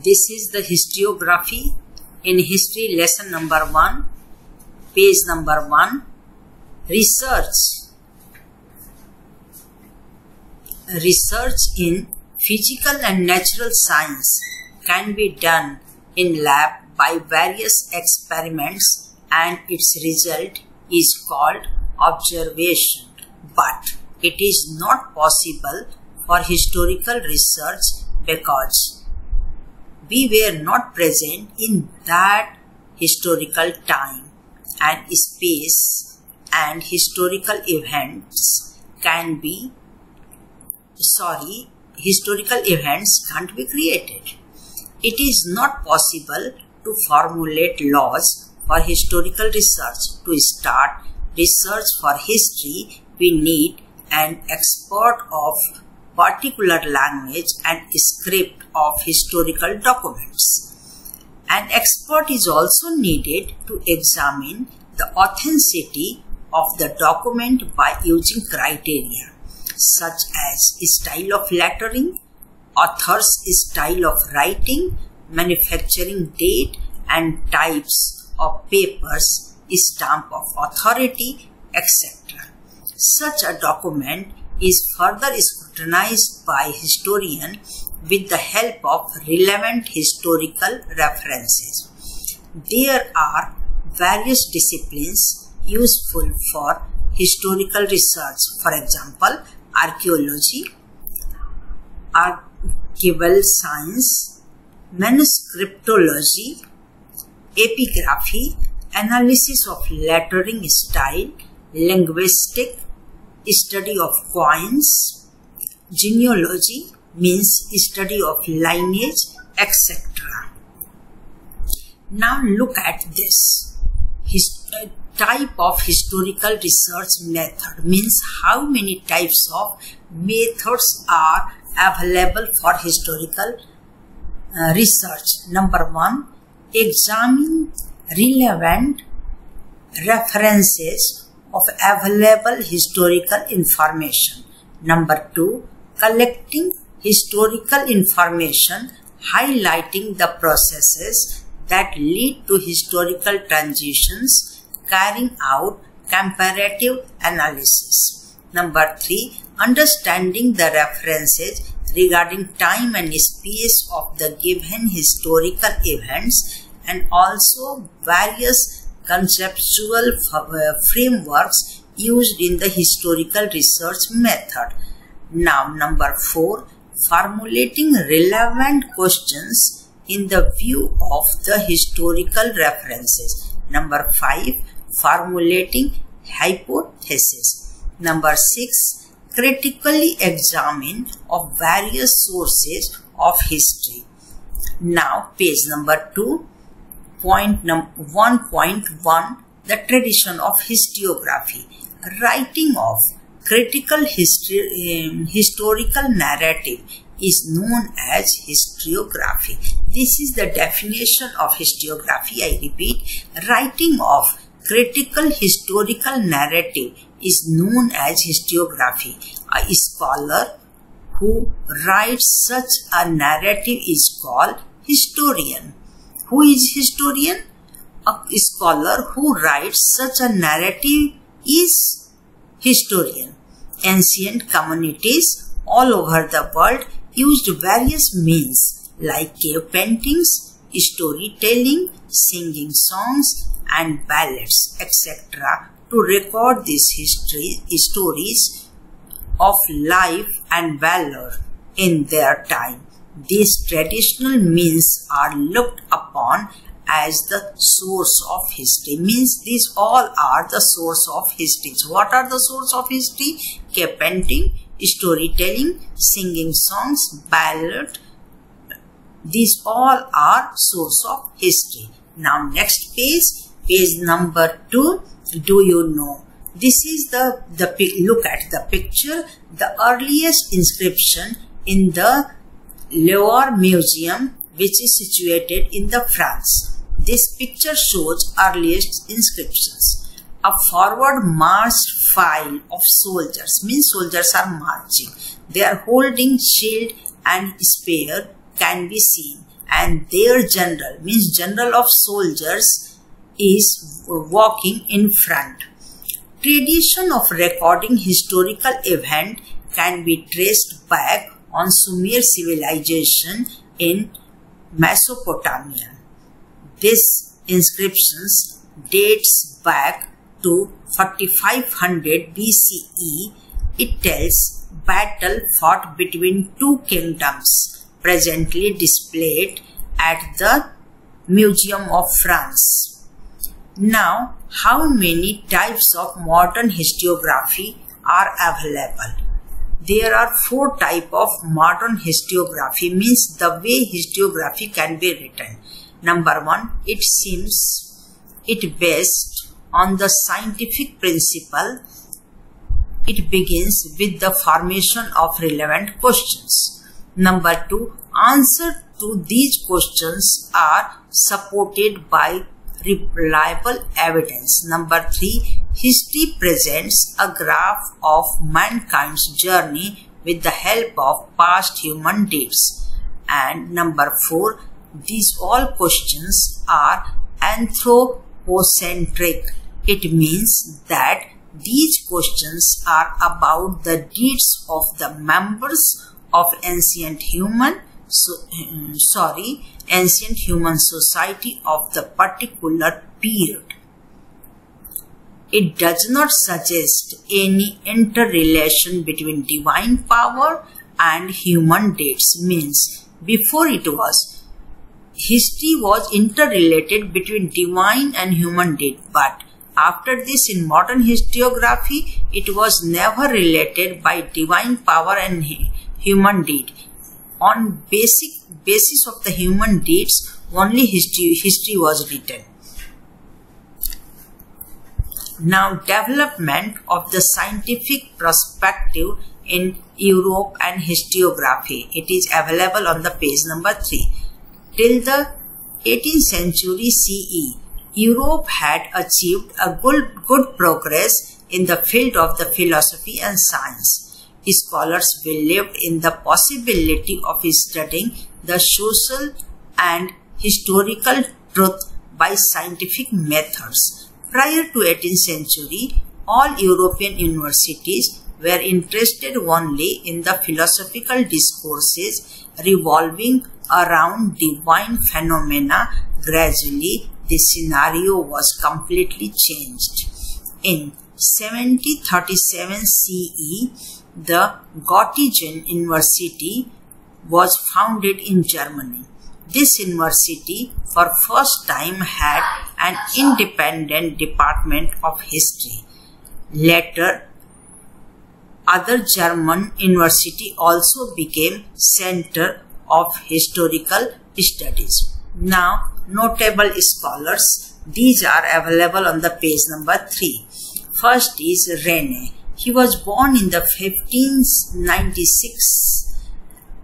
This is the historiography in history lesson number 1, page number 1. Research in physical and natural science can be done in lab by various experiments and its result is called observation. But it is not possible for historical research because we were not present in that historical time and space, and historical events can't be created. It is not possible to formulate laws for historical research. To start research for history, we need an expert of particular language and script of historical documents. An expert is also needed to examine the authenticity of the document by using criteria such as style of lettering, author's style of writing, manufacturing date and types of papers, stamp of authority, etc. Such a document is further scrutinized by historian with the help of relevant historical references. There are various disciplines useful for historical research. For example, archaeology, archival science, manuscriptology, epigraphy, analysis of lettering style, linguistic, study of coins, genealogy means study of lineage, etc. Now look at this. Type of historical research method means how many types of methods are available for historical research. Number 1, examine relevant references of available historical information. Number 2, collecting historical information, highlighting the processes that lead to historical transitions, carrying out comparative analysis. Number 3, understanding the references regarding time and space of the given historical events and also various conceptual frameworks used in the historical research method. Now, number 4, formulating relevant questions in the view of the historical references. Number 5, formulating hypotheses. Number 6, critically examine of various sources of history. Now, page number 2. Point 1.1, the tradition of historiography. Writing of critical historical narrative is known as historiography. This is the definition of historiography. I repeat, writing of critical historical narrative is known as historiography. A scholar who writes such a narrative is called historian. Who is historian? A scholar who writes such a narrative is historian. Ancient communities all over the world used various means like cave paintings, storytelling, singing songs and ballads, etc. to record these stories of life and valor in their time. These traditional means are looked upon as the source of history. Means these all are the source of history. So what are the source of history? Cave painting, storytelling, singing songs, ballad. These all are source of history. Now next page number 2. Do you know? This is the look at the picture. The earliest inscription in the Louvre Museum, which is situated in the France. This picture shows earliest inscriptions. A forward marched file of soldiers, means soldiers are marching. They are holding shield and spear can be seen. and their general, means general of soldiers, is walking in front. Tradition of recording historical event can be traced back on Sumer civilization in Mesopotamia. This inscriptions dates back to 4500 BCE. It tells battle fought between two kingdoms, presently displayed at the Museum of France. Now, how many types of modern historiography are available? There are 4 types of modern historiography, means the way historiography can be written. Number 1, it seems it based on the scientific principle. It begins with the formation of relevant questions. Number 2, answers to these questions are supported by reliable evidence. Number 3, history presents a graph of mankind's journey with the help of past human deeds. And number 4, these all questions are anthropocentric. It means that these questions are about the deeds of the members of ancient human society of the particular period. It does not suggest any interrelation between divine power and human deeds, means before it was, history was interrelated between divine and human deed, but after this in modern historiography, it was never related by divine power and human deed. On basis of the human deeds, only history was written. Now, development of the scientific perspective in Europe and historiography. It is available on the page number 3. Till the 18th century CE, Europe had achieved a good progress in the field of the philosophy and science. Scholars believed in the possibility of studying the social and historical truth by scientific methods. Prior to 18th century, all European universities were interested only in the philosophical discourses revolving around divine phenomena. Gradually, the scenario was completely changed. In 1737 CE, the Göttingen University was founded in Germany. This university for first time had an independent department of history. Later, other German university also became center of historical studies. Now, notable scholars, these are available on the page number 3. First is Rene. He was born in the 1596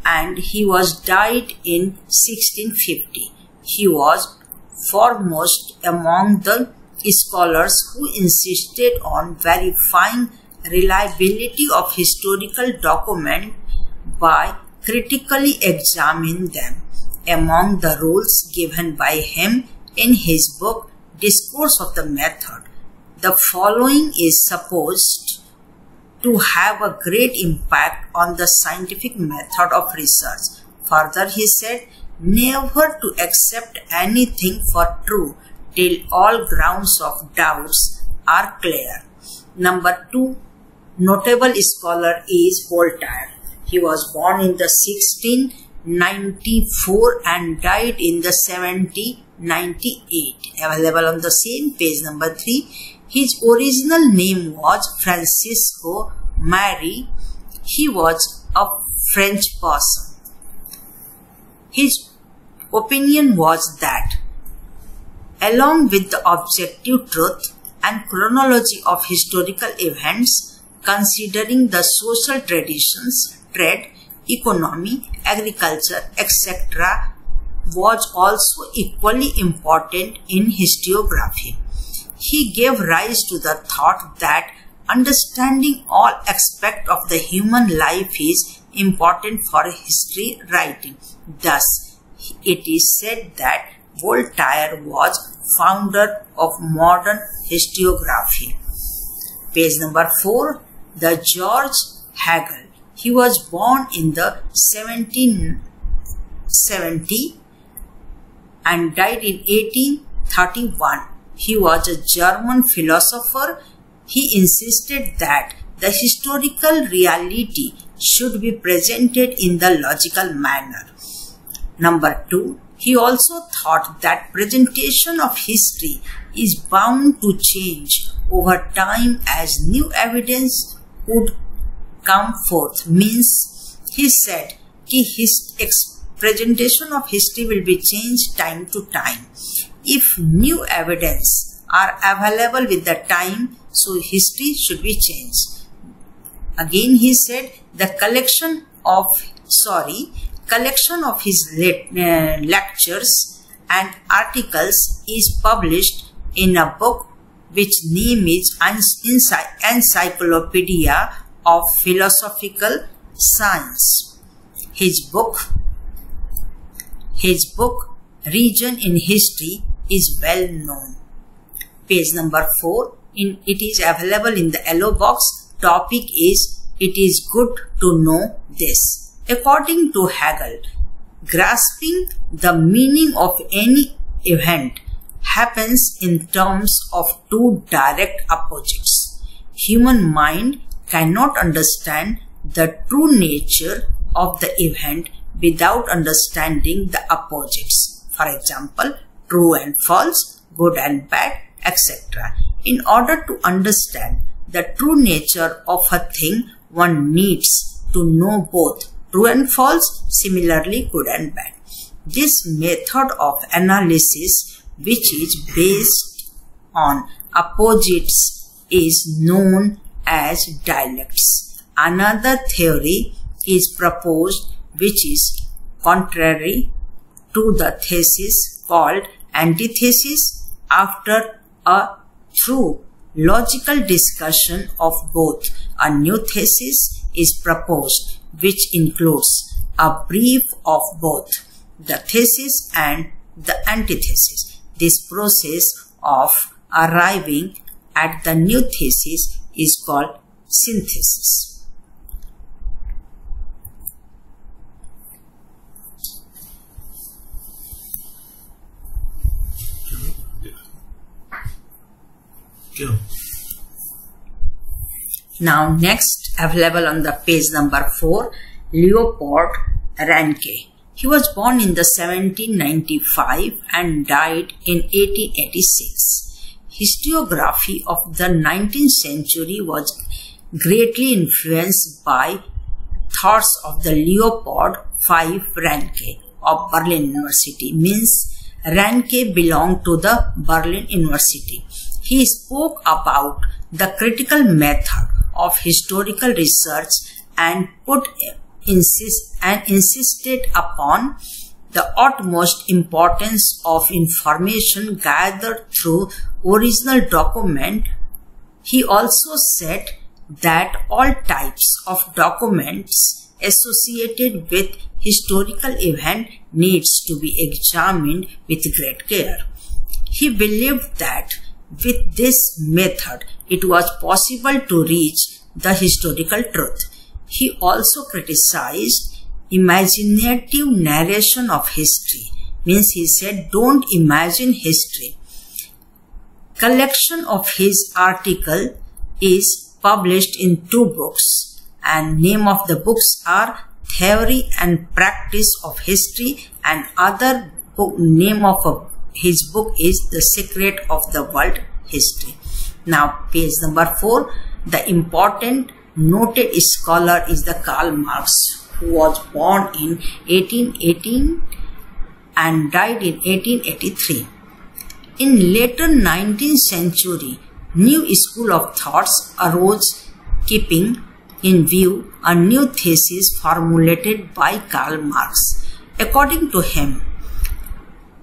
and he was died in 1650. He was foremost among the scholars who insisted on verifying reliability of historical documents by critically examining them. Among the rules given by him in his book Discourse of the Method, the following is supposed to have a great impact on the scientific method of research. Further, he said, never to accept anything for true till all grounds of doubts are clear. Number 2 notable scholar is Voltaire. He was born in the 1694 and died in the 1798. Available on the same page number 3. His original name was Francisco Marie. He was a French person. His opinion was that, along with the objective truth and chronology of historical events, considering the social traditions, trade, economy, agriculture, etc., was also equally important in historiography. He gave rise to the thought that understanding all aspects of the human life is important for history writing. Thus, it is said that Voltaire was founder of modern historiography. Page number 4. The George Hegel. He was born in the 1770 and died in 1831. He was a German philosopher. He insisted that the historical reality should be presented in the logical manner. Number 2. He also thought that presentation of history is bound to change over time as new evidence would come forth. Means, he said कि his presentation of history will be changed time to time. If new evidence are available with the time, so history should be changed. Again he said the collection of his lectures and articles is published in a book which name is Encyclopedia of Philosophical Science. His book Region in History is well known. Page number 4. It is available in the yellow box. Topic is it is good to know this. According to Hegel, grasping the meaning of any event happens in terms of two direct opposites. Human mind cannot understand the true nature of the event without understanding the opposites. For example, true and false, good and bad, etc. In order to understand the true nature of a thing, one needs to know both true and false, similarly good and bad. This method of analysis, which is based on opposites, is known as dialectics. Another theory is proposed which is contrary to the thesis called antithesis. After a through logical discussion of both, a new thesis is proposed which includes a brief of both the thesis and the antithesis. This process of arriving at the new thesis is called synthesis. Now next, available on the page number 4, Leopold Ranke. He was born in the 1795 and died in 1886. Historiography of the 19th century was greatly influenced by thoughts of the Leopold V Ranke of Berlin University. Means Ranke belonged to the Berlin University. He spoke about the critical method of historical research and insisted upon the utmost importance of information gathered through original document. He also said that all types of documents associated with historical event needs to be examined with great care. He believed that with this method, it was possible to reach the historical truth. He also criticized imaginative narration of history. Means he said, don't imagine history. Collection of his article is published in 2 books, and name of the books are Theory and Practice of History, and other book name of his book is The Secret of the World History. Now page number 4, the important noted scholar is the Karl Marx, who was born in 1818 and died in 1883. In later 19th century, new school of thoughts arose, keeping in view a new thesis formulated by Karl Marx. According to him,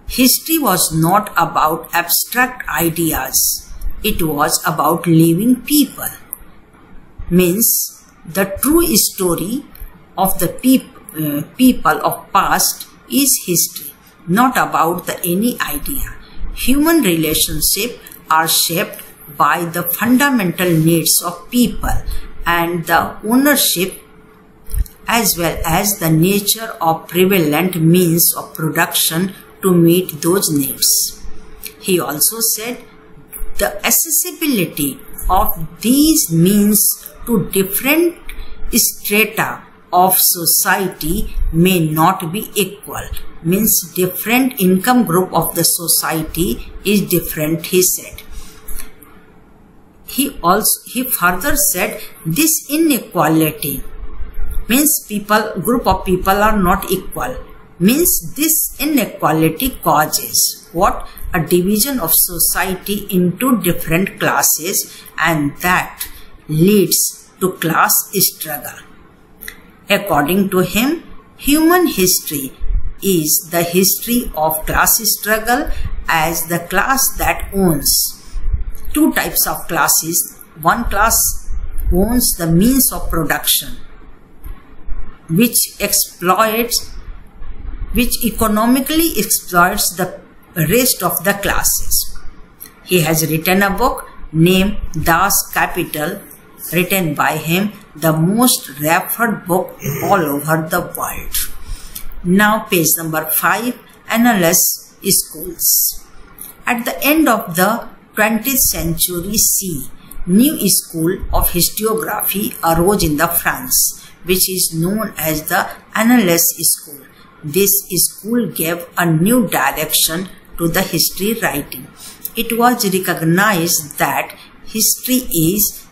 history was not about abstract ideas, it was about living people. Means the true story of the people of past is history. not about any idea. Human relationships are shaped by the fundamental needs of people and the ownership as well as the nature of prevalent means of production to meet those needs. He also said the accessibility of these means to different strata of society may not be equal. Means different income group of the society is different, he said. He further said this inequality means group of people are not equal. Means this inequality causes what? A division of society into different classes, and that leads to class struggle. According to him, human history is the history of class struggle, as the class that owns two types of classes. One class owns the means of production, which economically exploits the rest of the classes. He has written a book named Das Kapital, written by him, the most referred book all over the world. Now page number 5, Annales schools. At the end of the 20th century CE, new school of historiography arose in the France, which is known as the Annales school. This school gave a new direction to the history writing. It was recognized that history is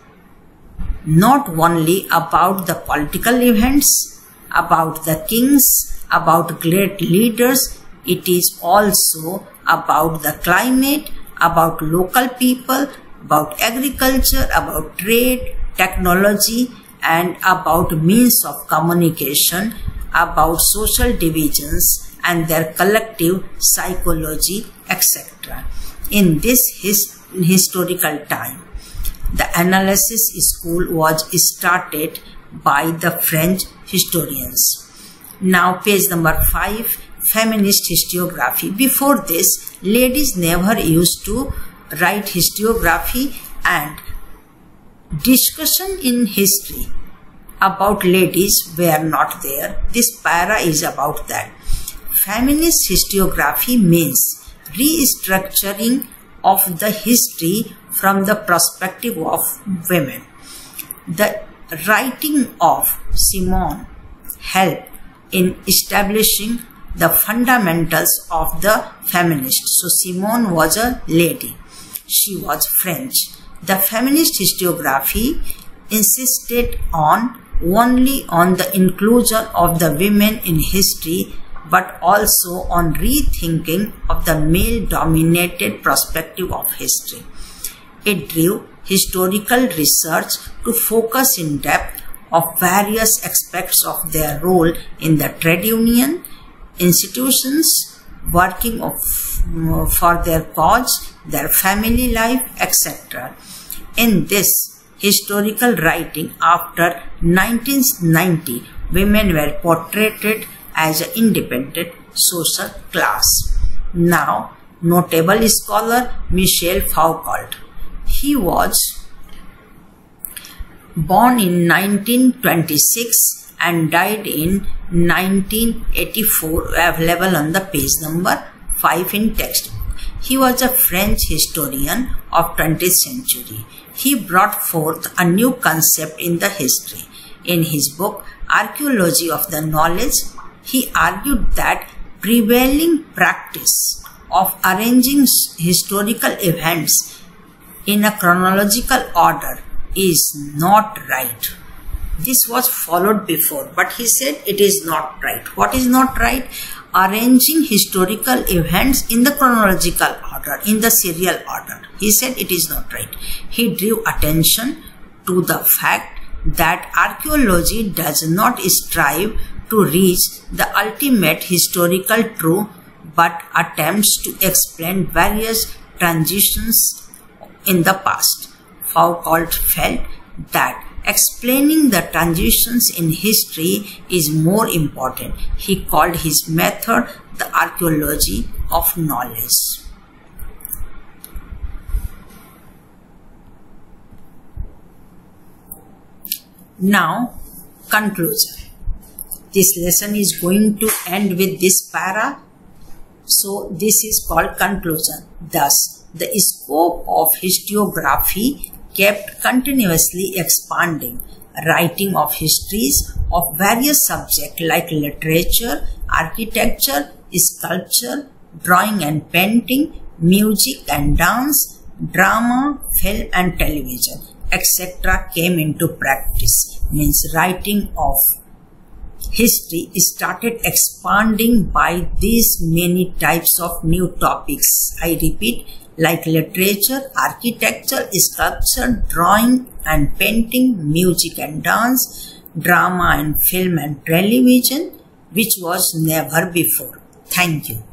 not only about the political events, about the kings, about great leaders, it is also about the climate, about local people, about agriculture, about trade, technology, and about means of communication, about social divisions and their collective psychology, etc. In this historical time, the analysis school was started by the French historians. Now page number 5, feminist historiography. Before this, ladies never used to write historiography, and discussion in history about ladies were not there. This para is about that. Feminist historiography means restructuring of the history from the perspective of women. The writing of Simone helped in establishing the fundamentals of the feminists. So Simone was a lady. She was French. The feminist historiography insisted only on the inclusion of the women in history, but also on rethinking of the male-dominated perspective of history. It drew historical research to focus in depth of various aspects of their role in the trade union, institutions, working for their cause, their family life, etc. In this historical writing after 1990, women were portrayed as an independent social class. Now, notable scholar Michel Foucault. He was born in 1926 and died in 1984, available on the page number 5 in textbook. He was a French historian of 20th century. He brought forth a new concept in the history. In his book, Archaeology of the Knowledge, he argued that prevailing practice of arranging historical events in a chronological order is not right. This was followed before, but he said it is not right. What is not right? Arranging historical events in the chronological order, in the serial order. He said it is not right. He drew attention to the fact that archaeology does not strive to reach the ultimate historical truth, but attempts to explain various transitions in the past. Foucault felt that Explaining the transitions in history is more important. He called his method the archaeology of knowledge. Now, conclusion. This lesson is going to end with this para. So, this is called conclusion. Thus, the scope of historiography kept continuously expanding. Writing of histories of various subjects like literature, architecture, sculpture, drawing and painting, music and dance, drama, film and television, etc. came into practice. Means writing of history started expanding by these many types of new topics. I repeat, like literature, architecture, sculpture, drawing and painting, music and dance, drama and film and television, which was never before. Thank you.